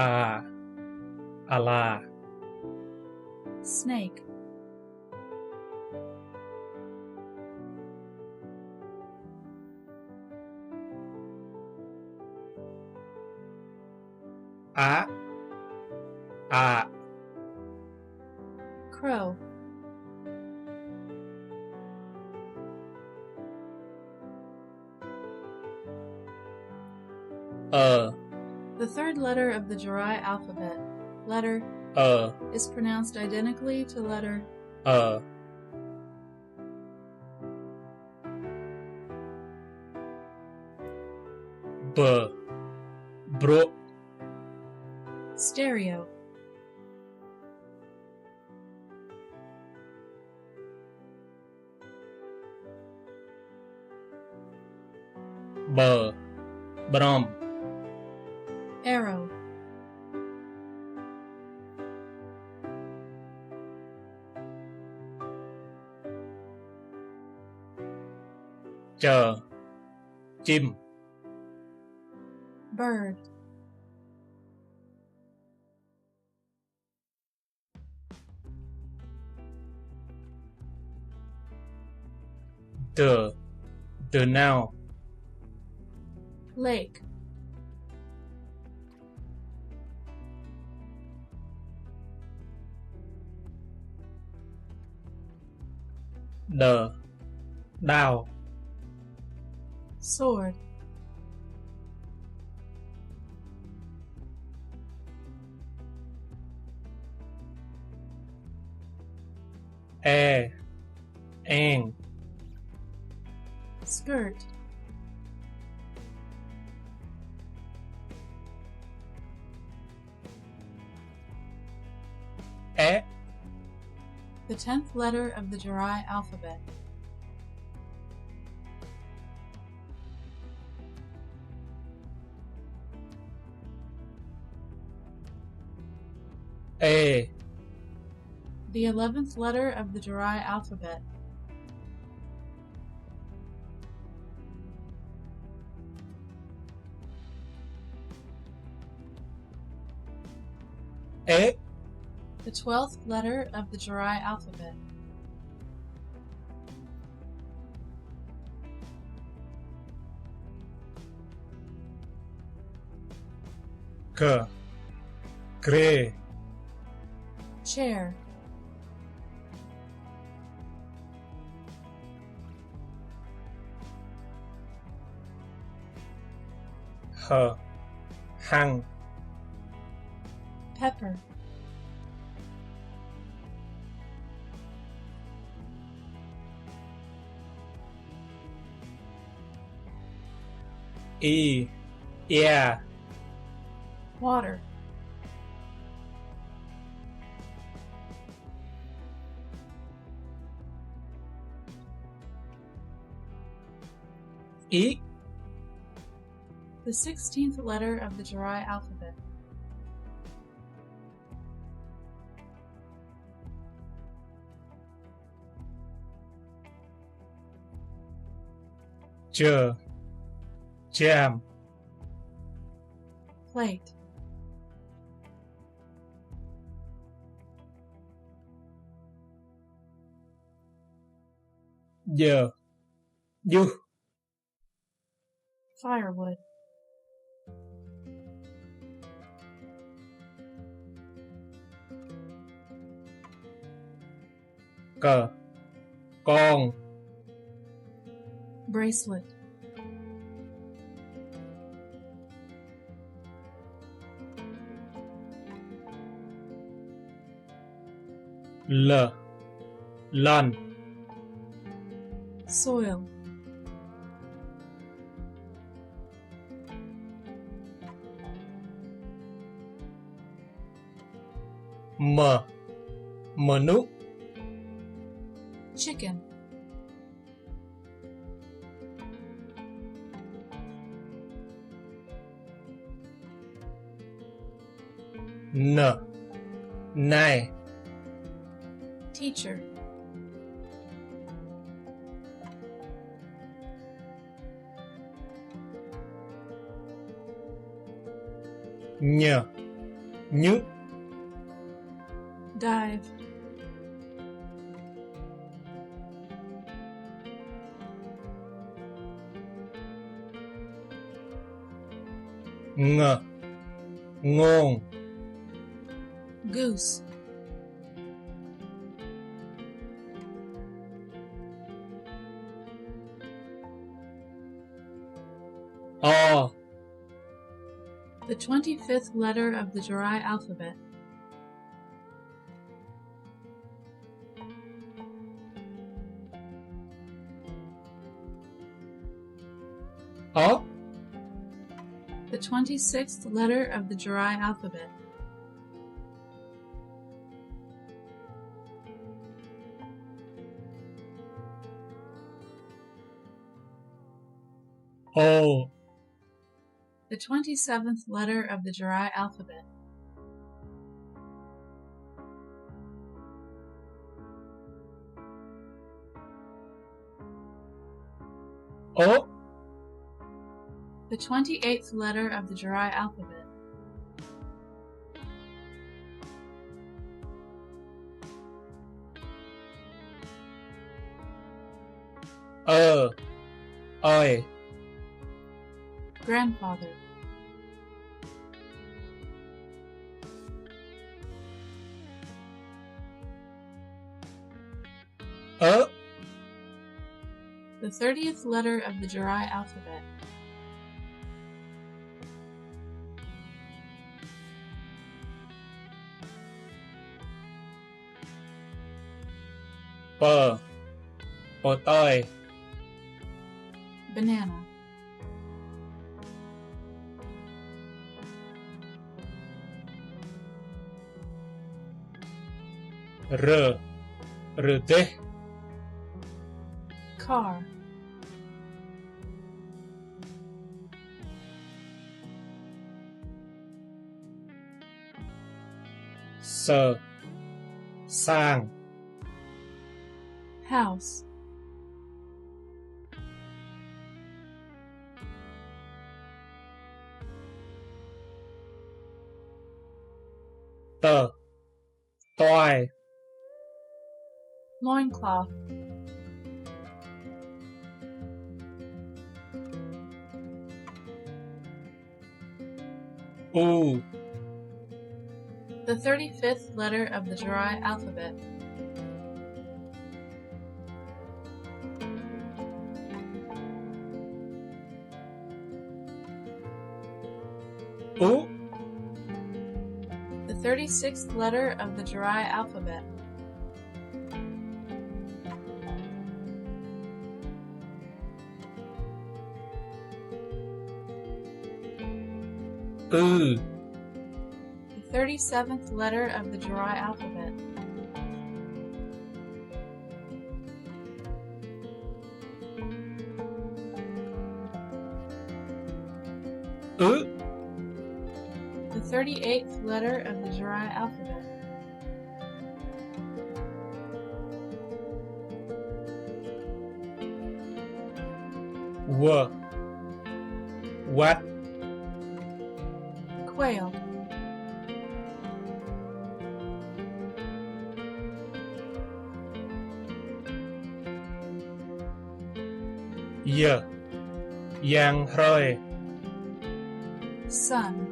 a ala snake, a a crow, The third letter of the Jarai alphabet, letter is pronounced identically to letter b bro stereo, b brom arrow, chờ chim bird, the now lake, the đào sword, en skirt, é the 10th letter of the Jarai alphabet, e the 11th letter of the Jarai alphabet, é the 12th letter of the Jarai alphabet, c gre chair, h hăng pepper, yeah water, ý the 16th letter of the Jarai alphabet, ch jam plate, giờ dư firewood, cờ con bracelet, l lon soil, m nước chicken, n này teacher, nh Nhú. Dive. Ngờ. Ngôn. Goose. O. The 25th letter of the Jarai alphabet. O. The 26th letter of the Jarai alphabet. O. The 27th letter of the Jarai alphabet. O. The 28th letter of the Jarai alphabet. Oi. Grandfather. The 30th letter of the Jarai alphabet. Pờ. Pờ tơi. Banana. R. R tê. Car. Sờ. Sang. House. Tờ. Toài. Loincloth. U. The 35th letter of the Jarai alphabet. U. The 36th letter of the Jarai alphabet. Ư. The 37th letter of the Jarai alphabet. Ứ. The 38th letter of the Jarai alphabet. W. What. Quail. Y. Yang rơi. Sun.